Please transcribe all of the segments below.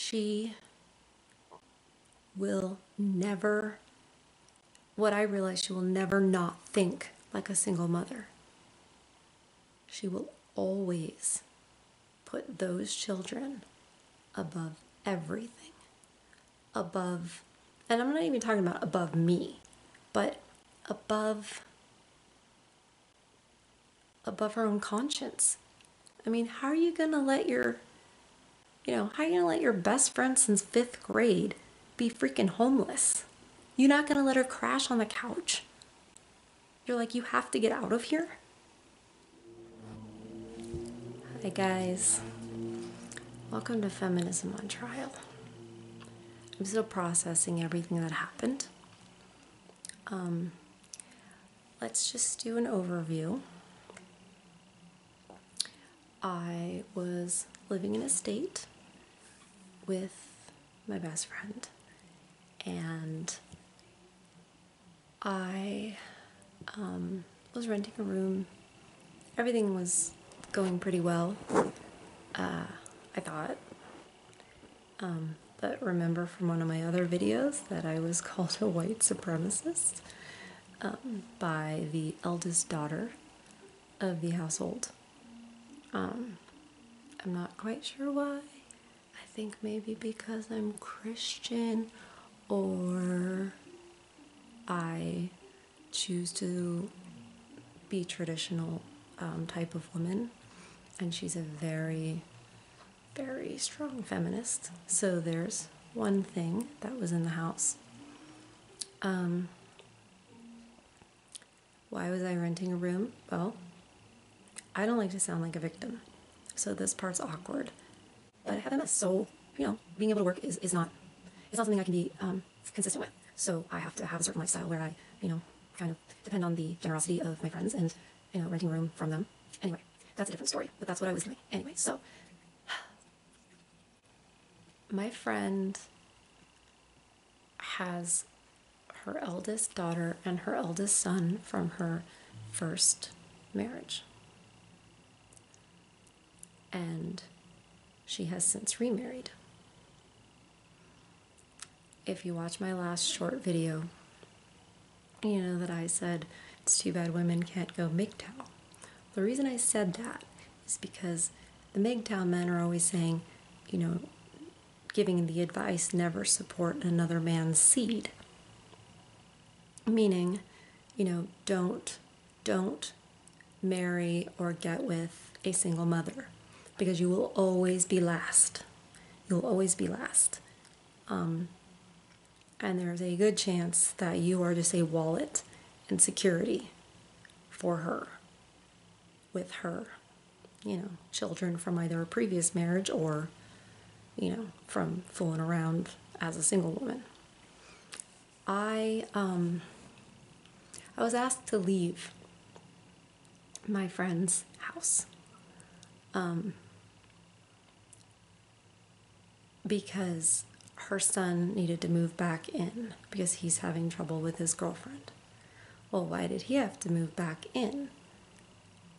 she will never, what I realize, she will never not think like a single mother. She will always put those children above everything. Above, and I'm not even talking about above me, but above her own conscience. I mean, how are you gonna let your, how are you gonna let your best friend since 5th grade be freaking homeless? You're not gonna let her crash on the couch? You're like, you have to get out of here? Hi guys, welcome to Feminism on Trial. I'm still processing everything that happened. Let's just do an overview. I was living in a state with my best friend, and I was renting a room. Everything was going pretty well, I thought. But remember from one of my other videos that I was called a white supremacist by the eldest daughter of the household. I'm not quite sure why. I think maybe because I'm Christian, or I choose to be traditional type of woman, and she's a very, very strong feminist. So there's one thing that was in the house. Why was I renting a room? Well, I don't like to sound like a victim, so this part's awkward. But I have MS, so being able to work is not, it's not something I can be consistent with. So I have to have a certain lifestyle where I kind of depend on the generosity of my friends and renting a room from them. Anyway, that's a different story, but that's what I was doing. Anyway, so my friend has her eldest daughter and her eldest son from her first marriage. And she has since remarried. If you watch my last short video, you know that I said it's too bad women can't go MGTOW. The reason I said that is because the MGTOW men are always saying, giving the advice, never support another man's seed. Meaning, don't marry or get with a single mother, because you will always be last. You'll always be last. And there's a good chance that you are just a wallet and security for her, with her, children from either a previous marriage or, from fooling around as a single woman. I was asked to leave my friend's house because her son needed to move back in because he's having trouble with his girlfriend. Well, why did he have to move back in?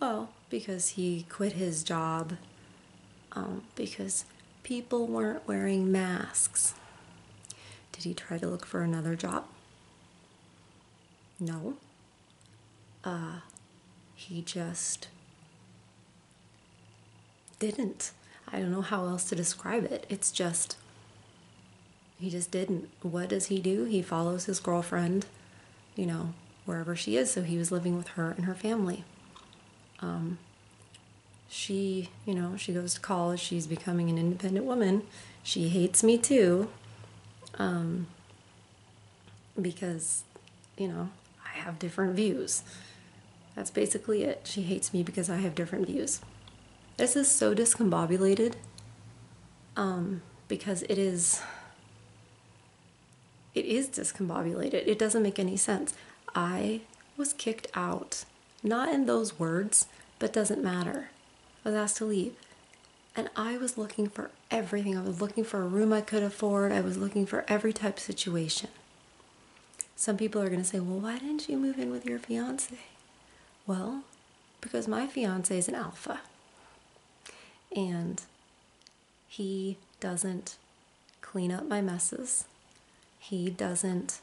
Well, because he quit his job because people weren't wearing masks. Did he try to look for another job? No. He just didn't. I don't know how else to describe it. It's just, he just didn't. What does he do? He follows his girlfriend, wherever she is. So he was living with her and her family. She, she goes to college. She's becoming an independent woman. She hates me too. Because, I have different views. That's basically it. She hates me because I have different views. This is so discombobulated, because it is discombobulated. It doesn't make any sense. I was kicked out, not in those words, but doesn't matter. I was asked to leave. And I was looking for everything. I was looking for a room I could afford. I was looking for every type of situation. Some people are going to say, well, why didn't you move in with your fiance? Well, because my fiance is an alpha. And he doesn't clean up my messes. He doesn't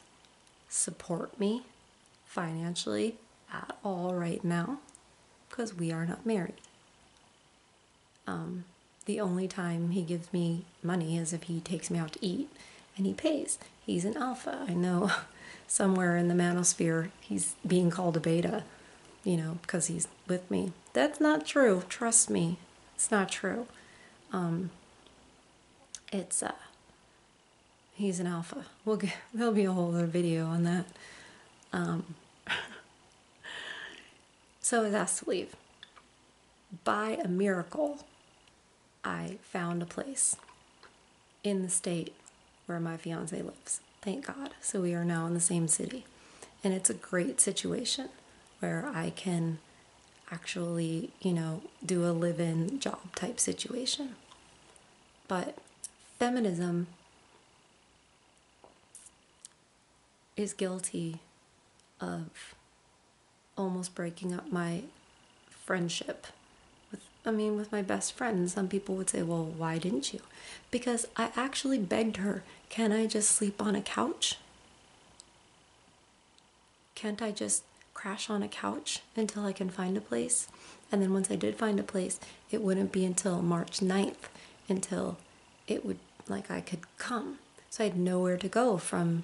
support me financially at all right now because we are not married. The only time he gives me money is if he takes me out to eat and he pays. He's an alpha. I know somewhere in the manosphere he's being called a beta, because he's with me. That's not true. Trust me. It's not true. He's an alpha. There'll be a whole other video on that. So I was asked to leave. By a miracle, I found a place in the state where my fiance lives. Thank God. So we are now in the same city. And it's a great situation where I can actually, do a live-in job type situation. But feminism is guilty of almost breaking up my friendship with my best friend. Some people would say, well, why didn't you? Because I actually begged her, can I just sleep on a couch? Can't I just crash on a couch until I can find a place? And then once I did find a place, it wouldn't be until March 9th until I could come. So I had nowhere to go from,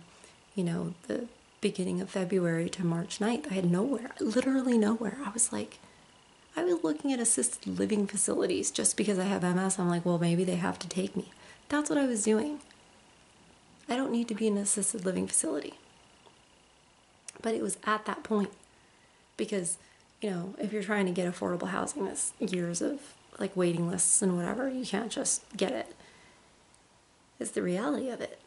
the beginning of February to March 9th. I had nowhere, literally nowhere. I was looking at assisted living facilities just because I have MS. I'm like, well, maybe they have to take me. That's what I was doing. I don't need to be in an assisted living facility. But it was at that point because, if you're trying to get affordable housing, there's years of waiting lists and whatever. You can't just get it. It's the reality of it.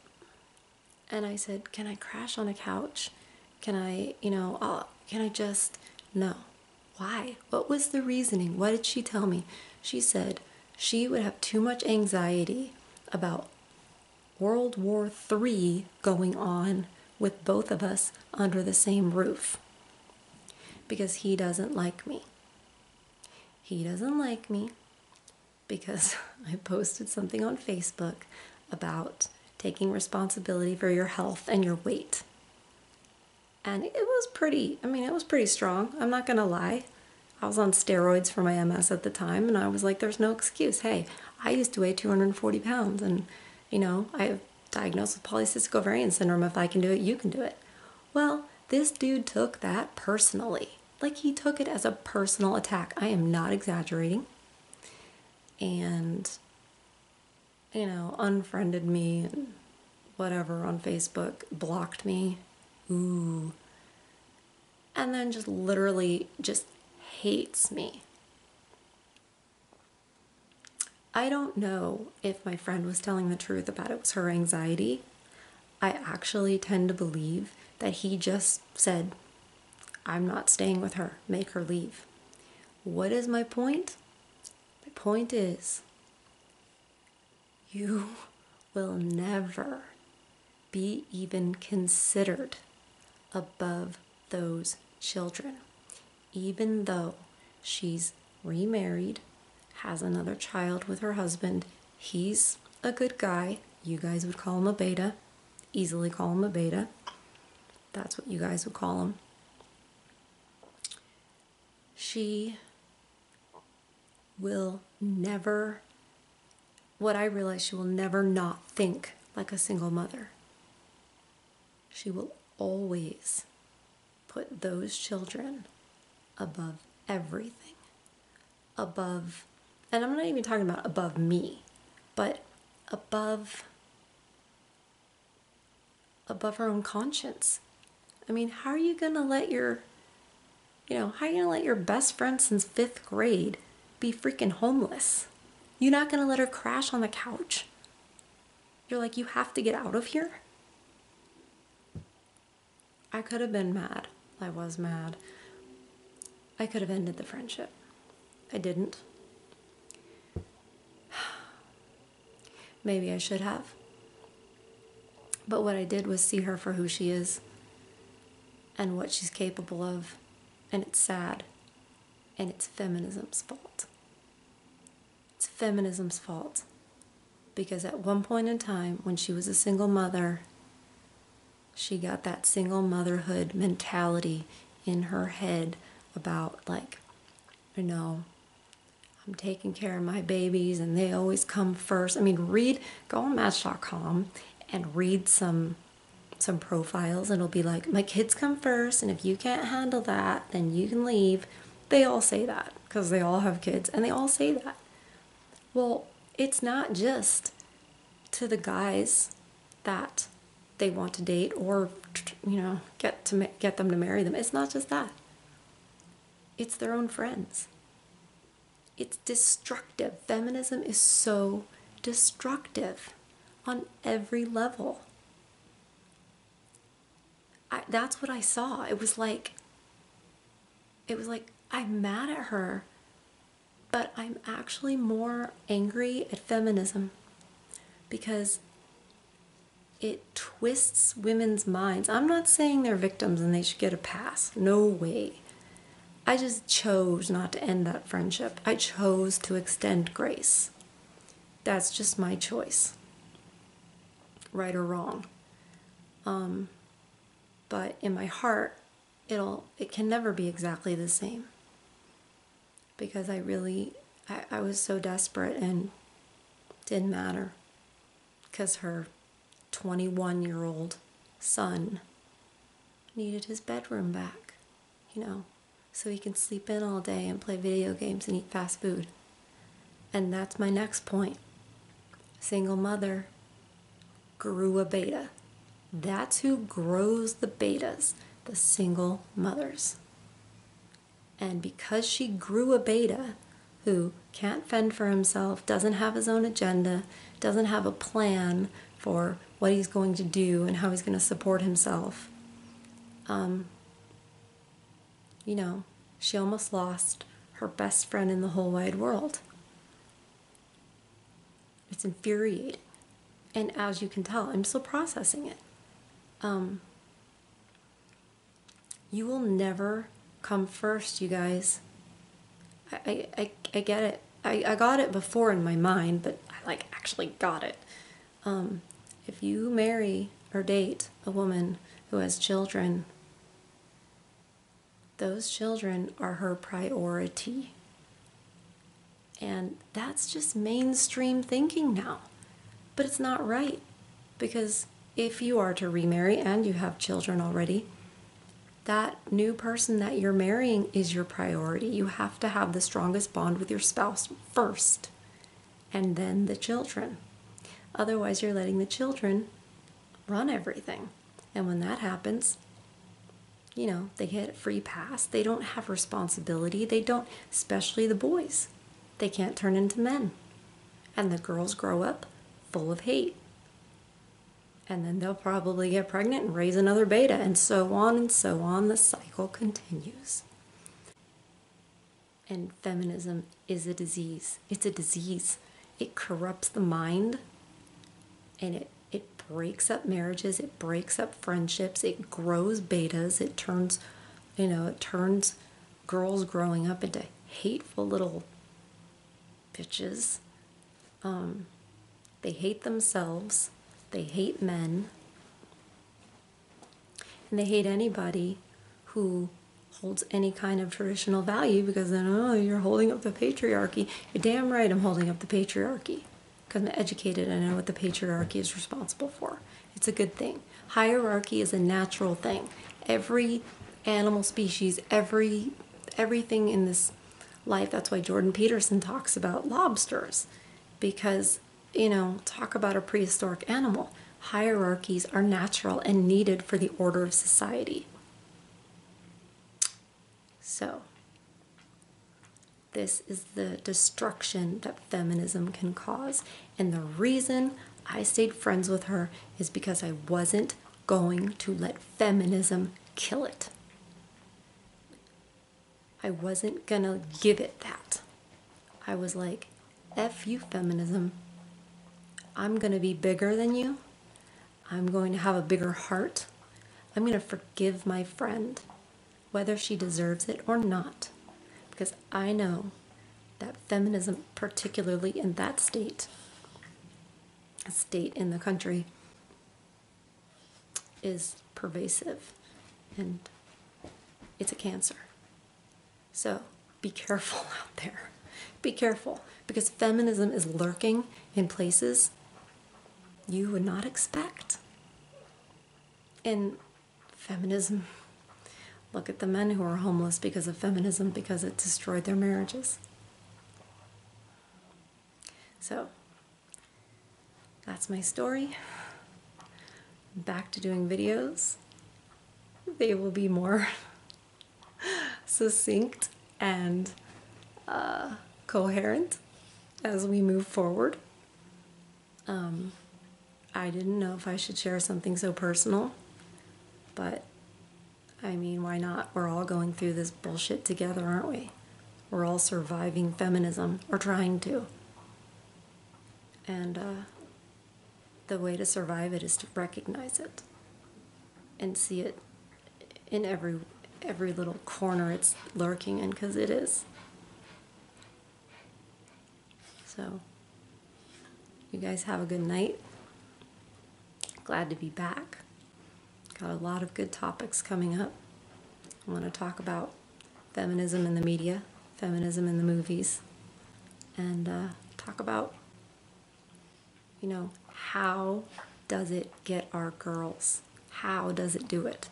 And I said, can I crash on a couch? Can I, can I just, no. Why? What was the reasoning? What did she tell me? She said she would have too much anxiety about World War III going on with both of us under the same roof because he doesn't like me. He doesn't like me because I posted something on Facebook about taking responsibility for your health and your weight. And it was pretty strong. I'm not going to lie. I was on steroids for my MS at the time, and I was like, there's no excuse. Hey, I used to weigh 240 pounds, and, I have diagnosed with polycystic ovarian syndrome. If I can do it, you can do it. Well, this dude took that personally. He took it as a personal attack. I am not exaggerating. And, unfriended me and whatever on Facebook, blocked me. Ooh. And then just literally just hates me. I don't know if my friend was telling the truth about it was her anxiety. I actually tend to believe that he just said, I'm not staying with her, make her leave. What is my point? My point is, you will never be even considered above those children. Even though she's remarried, has another child with her husband, he's a good guy. You guys would call him a beta. Easily call him a beta. That's what you guys would call him. She will never, what I realize, she will never not think like a single mother. She will always put those children above everything. Above, and I'm not even talking about above me, but above her own conscience. I mean, how are you going to let your best friend since 5th grade be freaking homeless? You're not going to let her crash on the couch? You're like, you have to get out of here? I could have been mad. I was mad. I could have ended the friendship. I didn't. Maybe I should have. But what I did was see her for who she is and what she's capable of. And it's sad. And it's feminism's fault. It's feminism's fault Because at one point in time, when she was a single mother, she got that single motherhood mentality in her head about, like, I'm taking care of my babies and they always come first. I mean, go on Match.com and read some profiles, and it'll be like, my kids come first, and if you can't handle that, then you can leave. They all say that because they all have kids, and they all say that. Well, it's not just to the guys that they want to date or get them to marry them. It's not just that. It's their own friends. It's destructive. Feminism is so destructive on every level. That's what I saw. It was like I'm mad at her, but I'm actually more angry at feminism because it twists women's minds. I'm not saying they're victims and they should get a pass. No way. I just chose not to end that friendship. I chose to extend grace. That's just my choice, right or wrong. But in my heart, it can never be exactly the same, because I was so desperate, and it didn't matter, because her 21-year-old son needed his bedroom back, so he can sleep in all day and play video games and eat fast food. And that's my next point. Single mother grew a beta. That's who grows the betas, the single mothers. And because she grew a beta who can't fend for himself, doesn't have his own agenda, doesn't have a plan for what he's going to do and how he's going to support himself, she almost lost her best friend in the whole wide world. It's infuriating. And as you can tell, I'm still processing it. You will never come first, you guys. I get it. I got it before in my mind, but I actually got it. If you marry or date a woman who has children, those children are her priority. And that's just mainstream thinking now. But it's not right, because if you are to remarry and you have children already, that new person that you're marrying is your priority. You have to have the strongest bond with your spouse first, and then the children. Otherwise, you're letting the children run everything. And when that happens, they get a free pass. They don't have responsibility. They don't, especially the boys. They can't turn into men. And the girls grow up full of hate. And then they'll probably get pregnant and raise another beta, and so on and so on. The cycle continues. And feminism is a disease. It's a disease. It corrupts the mind, and it breaks up marriages, it breaks up friendships, it grows betas, it turns girls growing up into hateful little bitches. They hate themselves. They hate men, and they hate anybody who holds any kind of traditional value, because then, you're holding up the patriarchy. You're damn right I'm holding up the patriarchy, because I'm educated and I know what the patriarchy is responsible for. It's a good thing. Hierarchy is a natural thing. Every animal species, everything in this life, that's why Jordan Peterson talks about lobsters, because talk about a prehistoric animal. Hierarchies are natural and needed for the order of society. So, this is the destruction that feminism can cause. And the reason I stayed friends with her is because I wasn't going to let feminism kill it. I wasn't gonna give it that. I was like, F you, feminism. I'm going to be bigger than you. I'm going to have a bigger heart. I'm going to forgive my friend, whether she deserves it or not. Because I know that feminism, particularly in that state, state in the country is pervasive, and it's a cancer. So be careful out there. Be careful, because feminism is lurking in places you would not expect. And feminism, look at the men who are homeless because of feminism, because it destroyed their marriages. So that's my story. Back to doing videos. They will be more succinct and coherent as we move forward. I didn't know if I should share something so personal, but I mean, why not? We're all going through this bullshit together, aren't we? We're all surviving feminism, or trying to. And the way to survive it is to recognize it and see it in every little corner it's lurking in, because it is. So, you guys have a good night. Glad to be back. Got a lot of good topics coming up. I want to talk about feminism in the media, feminism in the movies, and talk about, how does it get our girls? How does it do it?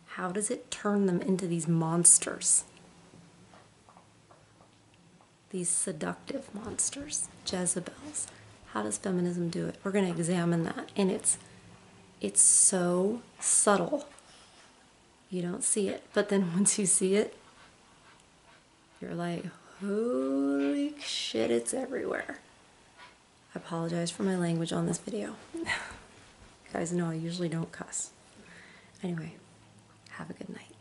How does it turn them into these monsters? These seductive monsters, Jezebels. How does feminism do it? We're going to examine that, and it's so subtle. You don't see it, but then once you see it, you're like, holy shit, it's everywhere. I apologize for my language on this video. You guys know I usually don't cuss. Anyway, have a good night.